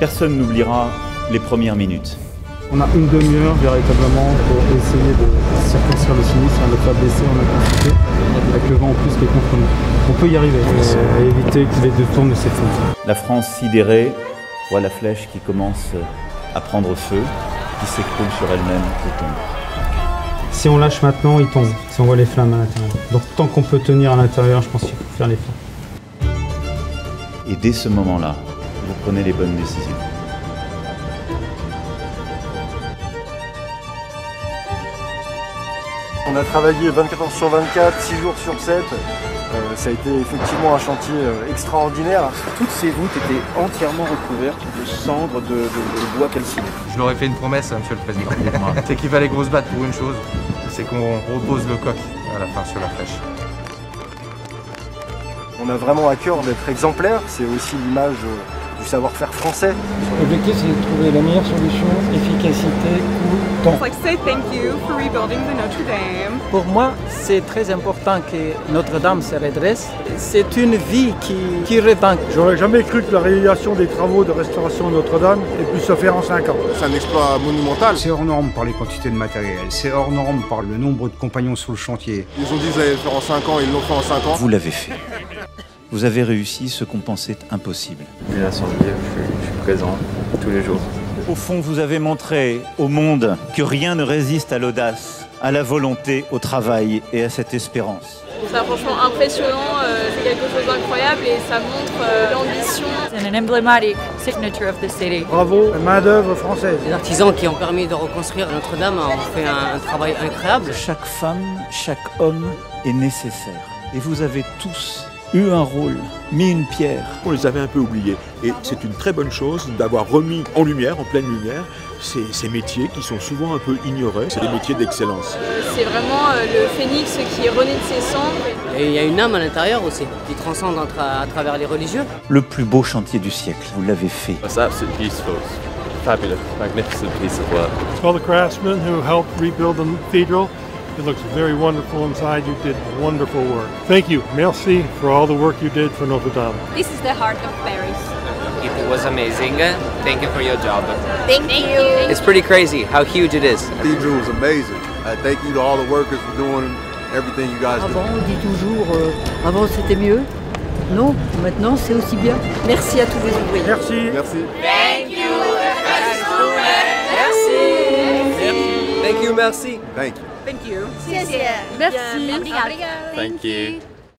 Personne n'oubliera les premières minutes. On a une demi-heure véritablement pour essayer de circoncire le sinistre, de le faire baisser en intensité, avec le vent en plus qui est contre nous. On peut y arriver, et éviter que les deux tours ne s'effondrent. La France sidérée voit la flèche qui commence à prendre feu, qui s'écroule sur elle-même et tombe. Si on lâche maintenant, il tombe, si on voit les flammes à l'intérieur. Donc tant qu'on peut tenir à l'intérieur, je pense qu'il faut faire l'effort. Et dès ce moment-là, vous prenez les bonnes décisions. On a travaillé 24 heures sur 24, 6 jours sur 7. Ça a été effectivement un chantier extraordinaire. Toutes ces voûtes étaient entièrement recouvertes de cendres de bois calciné. Je leur ai fait une promesse, monsieur le Président. C'est qu'il fallait qu'on se batte pour une chose, c'est qu'on repose le coq à la fin sur la flèche. On a vraiment à cœur d'être exemplaire, c'est aussi l'image du savoir-faire français. L'objectif, c'est de trouver la meilleure solution, efficacité, coût, temps. Pour moi, c'est très important que Notre-Dame se redresse. C'est une vie qui revanque. J'aurais jamais cru que la réalisation des travaux de restauration de Notre-Dame ait pu se faire en 5 ans. C'est un exploit monumental. C'est hors norme par les quantités de matériel, c'est hors norme par le nombre de compagnons sur le chantier. Ils ont dit qu'ils allaient le faire en 5 ans, ils l'ont fait en 5 ans. Vous l'avez fait. Vous avez réussi ce qu'on pensait impossible. Et là, sans le dire, je suis présent tous les jours. Au fond, vous avez montré au monde que rien ne résiste à l'audace, à la volonté, au travail et à cette espérance. C'est franchement impressionnant, c'est quelque chose d'incroyable et ça montre l'ambition. C'est an emblematic signature of the city. Bravo, main-d'œuvre française. Les artisans qui ont permis de reconstruire Notre-Dame ont fait un travail incroyable. Chaque femme, chaque homme est nécessaire. Et vous avez tous eu un rôle, mis une pierre. On les avait un peu oubliés et c'est une très bonne chose d'avoir remis en lumière, en pleine lumière, ces métiers qui sont souvent un peu ignorés. C'est des métiers d'excellence. C'est vraiment le phénix qui est rené de ses cendres. Et il y a une âme à l'intérieur aussi, qui transcende à travers les religieux. Le plus beau chantier du siècle, vous l'avez fait. It's absolutely beautiful. Fabulous, magnificent piece of work. To all the craftsmen who helped rebuild the cathedral, it looks very wonderful inside. You did wonderful work. Thank you. Merci for all the work you did for Notre Dame. This is the heart of Paris. It was amazing. Thank you for your job. Thank you. It's pretty crazy how huge it is. The cathedral was amazing. Thank you to all the workers for doing everything you guys did. Avant, on dit toujours, avant c'était mieux. Non, maintenant c'est aussi bien. Merci à tous les ouvriers. Merci. Merci. Thank you. Merci. Thank you, merci. Thank you. Thank you. Merci. Merci. Thank you.